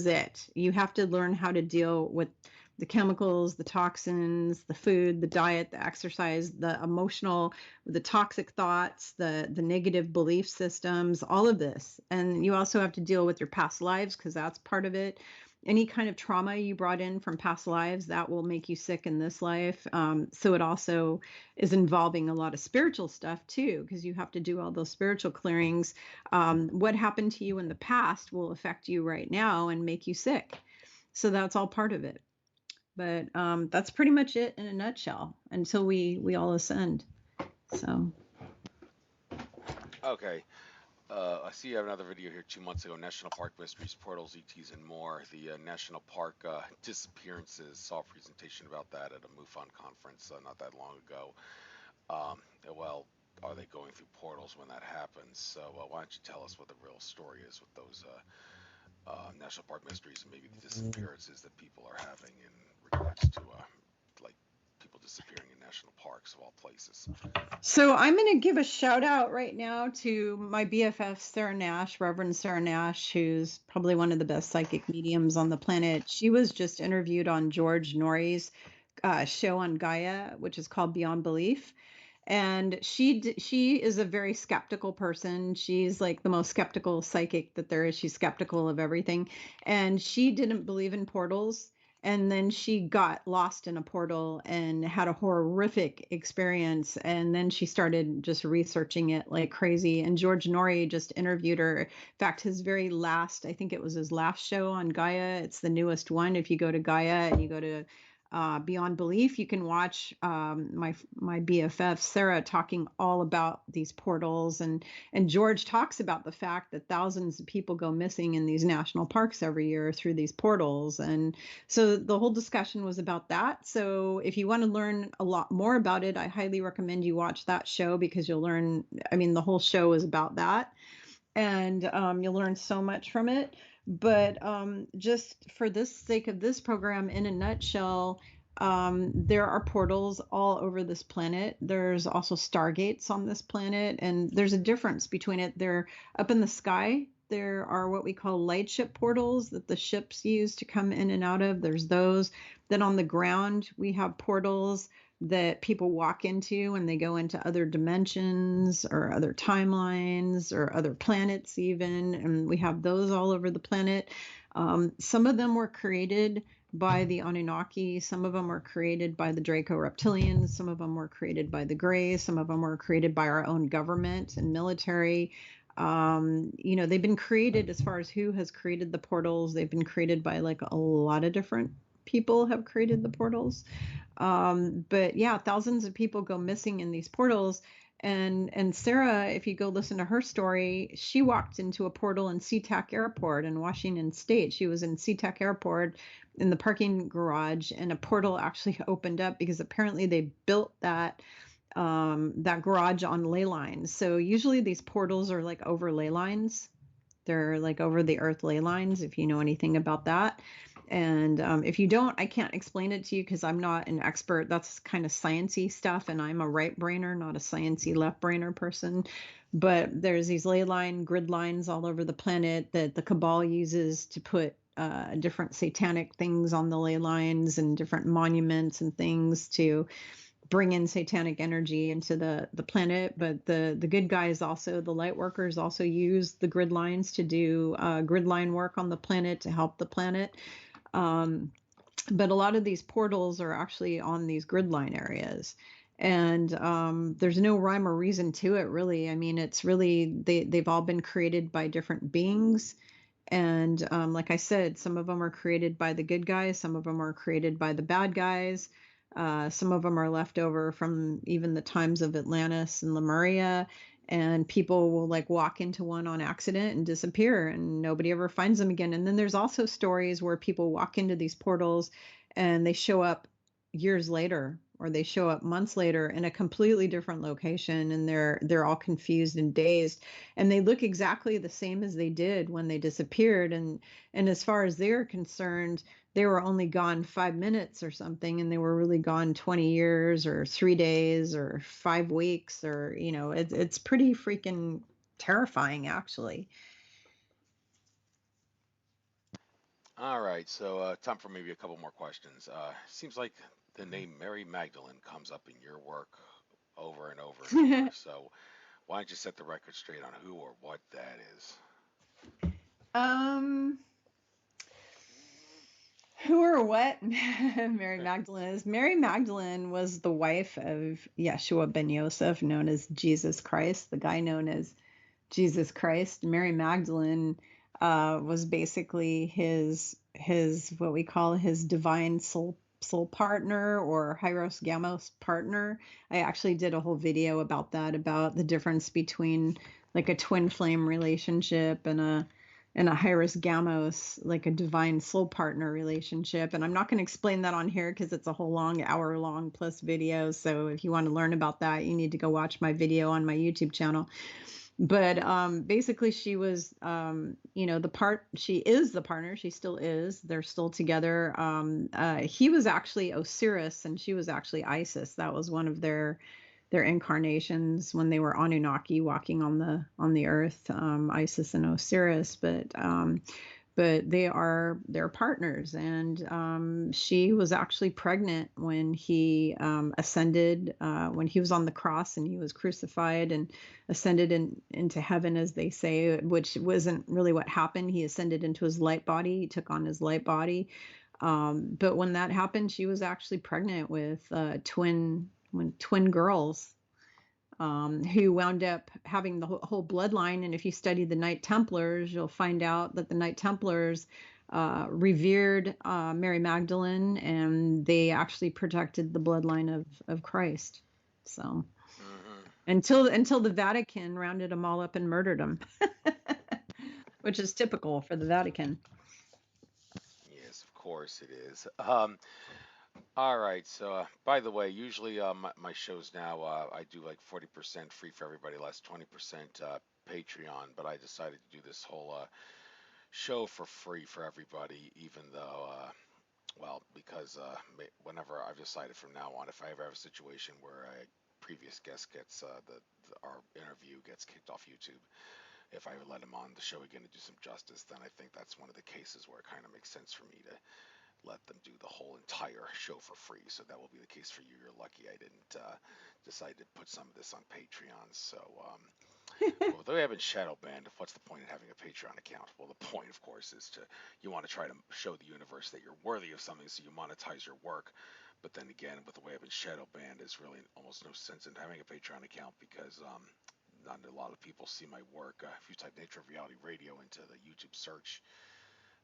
it. You have to learn how to deal with the chemicals, the toxins, the food, the diet, the exercise, the emotional, the toxic thoughts, the negative belief systems, all of this. And you also have to deal with your past lives, because that's part of it. Any kind of trauma you brought in from past lives, that will make you sick in this life. So it also is involving a lot of spiritual stuff too, because you have to do all those spiritual clearings. What happened to you in the past will affect you right now and make you sick. So that's all part of it. But that's pretty much it in a nutshell until we all ascend. So. Okay. I see you have another video here 2 months ago, National Park Mysteries, Portals, ETs, and more. The National Park disappearances. Saw a presentation about that at a MUFON conference not that long ago. Well, are they going through portals when that happens? So why don't you tell us what the real story is with those National Park Mysteries, and maybe the disappearances that people are having in regards to like people disappearing in national parks of all places. So I'm going to give a shout out right now to my BFF, Sarah Nash, Reverend Sarah Nash, who's probably one of the best psychic mediums on the planet. She was just interviewed on George Norrie's show on Gaia, which is called Beyond Belief. And she is a very skeptical person. She's like the most skeptical psychic that there is. She's skeptical of everything. And she didn't believe in portals. And then she got lost in a portal and had a horrific experience. And then she started just researching it like crazy. And George Norrie just interviewed her. In fact, his very last, I think it was his last show on Gaia. It's the newest one. If you go to Gaia and you go to beyond belief. You can watch my BFF Sarah talking all about these portals, and George talks about the fact that thousands of people go missing in these national parks every year through these portals. And so the whole discussion was about that. So if you want to learn a lot more about it, I highly recommend you watch that show, because you'll learn, I mean, the whole show is about that, and you'll learn so much from it. But just for this sake of this program, in a nutshell, there are portals all over this planet. There's also stargates on this planet, and there's a difference between it. They're up in the sky. There are what we call light ship portals that the ships use to come in and out of. There's those. Then on the ground, we have portals that people walk into and they go into other dimensions or other timelines or other planets even, and we have those all over the planet. Some of them were created by the Anunnaki, some of them were created by the Draco reptilians, some of them were created by the Greys, some of them were created by our own government and military. They've been created, as far as who has created the portals, they've been created by like a lot of different people have created the portals. But yeah, thousands of people go missing in these portals. And Sarah, if you go listen to her story, she walked into a portal in SeaTac Airport in Washington State. She was in SeaTac Airport in the parking garage, and a portal actually opened up because apparently they built that garage on ley lines. So usually these portals are like over ley lines. They're like over the earth ley lines, if you know anything about that. And if you don't, I can't explain it to you because I'm not an expert. That's kind of sciencey stuff, and I'm a right brainer, not a sciencey left brainer person. But there's these ley line grid lines all over the planet that the cabal uses to put different satanic things on the ley lines and different monuments and things to bring in satanic energy into the planet. But the good guys, also the light workers, also use the grid lines to do grid line work on the planet to help the planet. But a lot of these portals are actually on these grid line areas, and there's no rhyme or reason to it, really. I mean, it's really they've all been created by different beings. And like I said, some of them are created by the good guys, some of them are created by the bad guys. Some of them are left over from even the times of Atlantis and Lemuria, and people will like walk into one on accident and disappear, and nobody ever finds them again. And then there's also stories where people walk into these portals and they show up years later, or they show up months later in a completely different location, and they're all confused and dazed, and they look exactly the same as they did when they disappeared. And as far as they're concerned, they were only gone 5 minutes or something, and they were really gone 20 years or 3 days or 5 weeks, or it's pretty freaking terrifying, actually. All right, so time for maybe a couple more questions. Seems like the name Mary Magdalene comes up in your work over and over and over. So why don't you set the record straight on who or what that is? um Who or what Mary Magdalene is? Mary Magdalene was the wife of Yeshua ben Yosef, known as Jesus Christ, the guy known as Jesus Christ. Mary Magdalene was basically his what we call his divine soul partner, or Hyros Gamos partner. I actually did a whole video about that, about the difference between like a twin flame relationship and a Hyros Gamos, like a divine soul partner relationship. And I'm not going to explain that on here because it's a whole long hour long plus video. So if you want to learn about that, you need to go watch my video on my YouTube channel. But basically, she was, she is the partner. She still is. They're still together. He was actually Osiris, and she was actually Isis. That was one of their incarnations when they were Anunnaki walking on the earth, Isis and Osiris. But they're partners, and she was actually pregnant when he ascended, when he was on the cross and he was crucified and ascended into heaven, as they say, which wasn't really what happened. He ascended into his light body. He took on his light body. But when that happened, she was actually pregnant with twin girls, who wound up having the whole bloodline. And if you study the Knight Templars, you'll find out that the Knight Templars revered Mary Magdalene, and they actually protected the bloodline of Christ. So Hmm. until the Vatican rounded them all up and murdered them, which is typical for the Vatican. Yes, of course it is. All right. So, by the way, usually my shows now I do like 40% free for everybody, less 20% Patreon. But I decided to do this whole show for free for everybody, even though, well, because whenever I've decided from now on, if I ever have a situation where a previous guest gets our interview gets kicked off YouTube, if I let him on the show again to do some justice, then I think that's one of the cases where it kind of makes sense for me to let them do the whole entire show for free. So that will be the case for you. You're lucky I didn't decide to put some of this on Patreon. So, but they haven't shadow banned, what's the point of having a Patreon account? Well, the point, of course, is to you want to try to show the universe that you're worthy of something, so you monetize your work. But then again, with the way I've been shadow banned, there's really almost no sense in having a Patreon account because not a lot of people see my work. If you type Nature of Reality Radio into the YouTube search,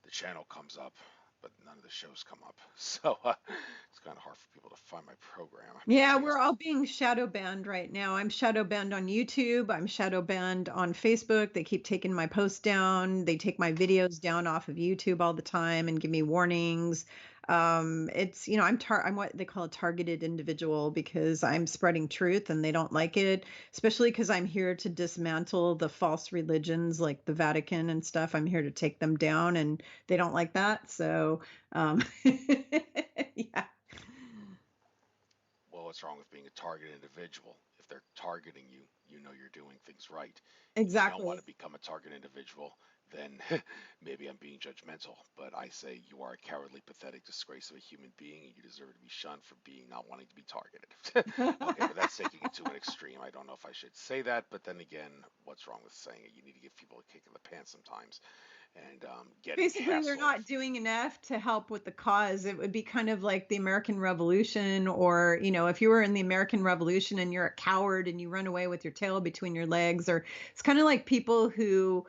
the channel comes up, but none of the shows come up. So it's kind of hard for people to find my program because Yeah, I guess. we're all being shadow banned right now. I'm shadow banned on YouTube. I'm shadow banned on Facebook. They keep taking my posts down. They take my videos down off of YouTube all the time and give me warnings. It's, I'm what they call a targeted individual because I'm spreading truth and they don't like it, especially because I'm here to dismantle the false religions like the Vatican and stuff. I'm here to take them down and they don't like that. So, yeah, Well, what's wrong with being a target individual? If they're targeting you, you know you're doing things right. If you don't want exactly. to become a target individual, then maybe I'm being judgmental. But I say you are a cowardly, pathetic disgrace of a human being, and you deserve to be shunned for being not wanting to be targeted. Okay, but that's taking it to an extreme. I don't know if I should say that, but then again, what's wrong with saying it? You need to give people a kick in the pants sometimes, and getting Basically, they're hassled. not doing enough to help with the cause. It would be kind of like the American Revolution, or, if you were in the American Revolution and you're a coward and you run away with your tail between your legs, or it's kind of like people who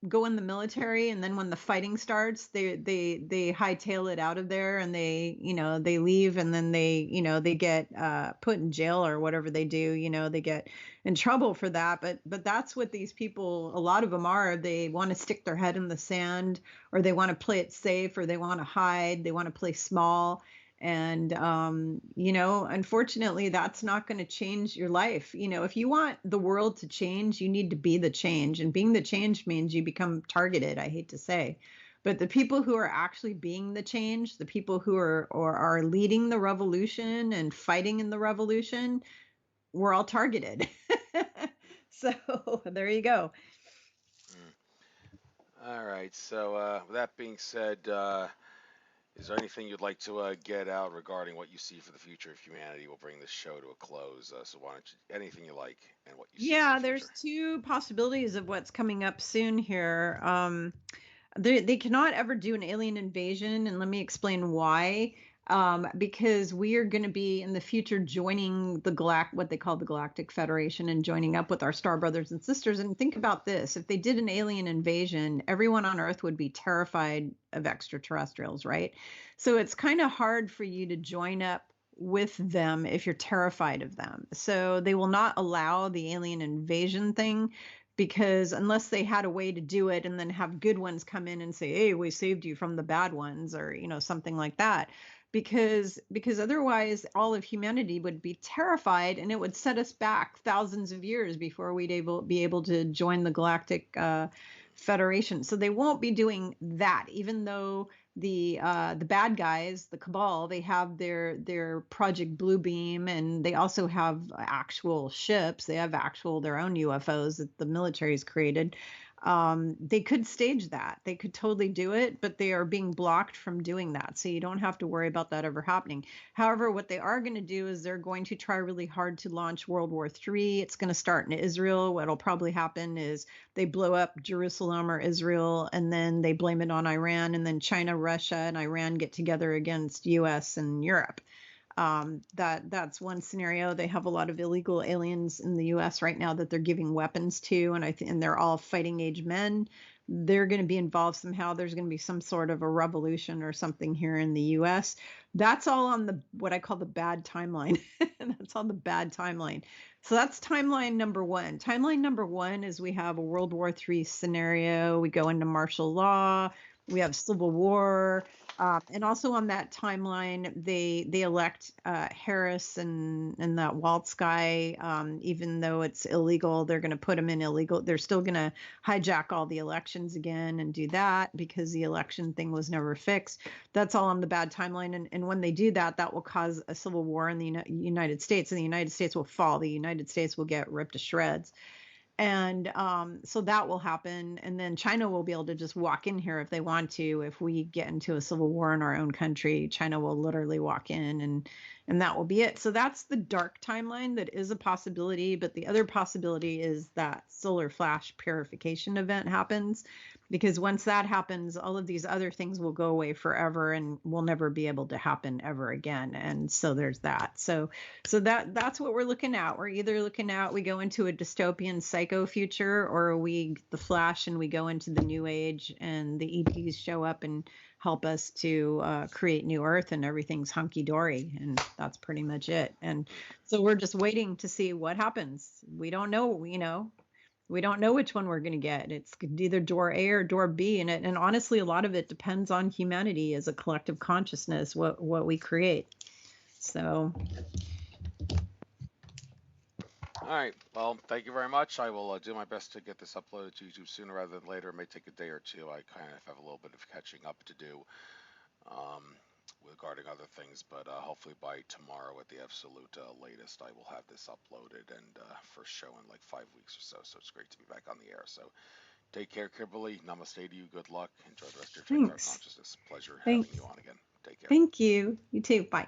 go in the military, and then when the fighting starts, they hightail it out of there, and they leave, and then they get put in jail or whatever they do. They get in trouble for that. But that's what these people, a lot of them are. They want to stick their head in the sand, or they want to play it safe, or they want to hide. They want to play small. And unfortunately, that's not going to change your life. If you want the world to change, you need to be the change. And being the change means you become targeted, I hate to say. But the people who are actually being the change, the people who are or are leading the revolution and fighting in the revolution, we're all targeted. So there you go. Mm. All right. So, with that being said, is there anything you'd like to get out regarding what you see for the future of humanity? We'll bring this show to a close. So, why don't you, anything you like and what you see for the Yeah, future? there's two possibilities of what's coming up soon here. They cannot ever do an alien invasion, and let me explain why. Because we are going to be in the future joining what they call the Galactic Federation, and joining up with our star brothers and sisters. And think about this: if they did an alien invasion, everyone on Earth would be terrified of extraterrestrials, right? So it's kind of hard for you to join up with them if you're terrified of them. So they will not allow the alien invasion thing, because unless they had a way to do it and then have good ones come in and say, "Hey, we saved you from the bad ones," or something like that. Because otherwise all of humanity would be terrified, and it would set us back thousands of years before be able to join the Galactic Federation. So they won't be doing that, even though the bad guys, the cabal, they have their Project Bluebeam, and they also have actual ships. They have their own UFOs that the military's created. They could stage that. They could totally do it, but they are being blocked from doing that. So you don't have to worry about that ever happening. However, what they are going to do is they're going to try really hard to launch World War III. It's going to start in Israel. What'll probably happen is they blow up Jerusalem or Israel, and then they blame it on Iran, and then China, Russia, and Iran get together against US and Europe. That's one scenario. They have a lot of illegal aliens in the U.S. right now that they're giving weapons to, and and they're all fighting age men. they're going to be involved somehow. There's going to be some sort of a revolution or something here in the US. That's all on the what I call the bad timeline. That's on the bad timeline. So that's timeline number one. Timeline number one is we have a World War III scenario. We go into martial law. We have civil war. And also on that timeline, they elect Harris and that Waltz guy. Even though it's illegal, they're going to put him in illegal. They're still going to hijack all the elections again and do that because the election thing was never fixed. That's all on the bad timeline. And when they do that, that will cause a civil war in the United States, and the United States will fall. The United States will get ripped to shreds. And so that will happen. And then China will be able to just walk in here if they want to. If we get into a civil war in our own country, China will literally walk in, and that will be it. So that's the dark timeline that is a possibility. But the other possibility is that solar flash purification event happens, because once that happens, all of these other things will go away forever and will never be able to happen ever again. And so there's that. So that's what we're looking at. We're either looking at, we go into a dystopian psycho future, or we the Flash and we go into the new age and the ETs show up and help us to create new Earth and everything's hunky dory, and that's pretty much it. And so we're just waiting to see what happens. We don't know, we don't know which one we're going to get. It's either door A or door B, and honestly, a lot of it depends on humanity as a collective consciousness, what we create. So All right. Well, thank you very much. I will do my best to get this uploaded to YouTube sooner rather than later. It may take a day or two. I kind of have a little bit of catching up to do um, regarding other things, but hopefully by tomorrow at the absolute latest, I will have this uploaded and first show in like 5 weeks or so. So it's great to be back on the air. So take care, Kimberly. Namaste to you. Good luck. Enjoy the rest of your 24-hour thanks. consciousness. Pleasure having you Thanks. on again. Take care. Thank you. You too. Bye.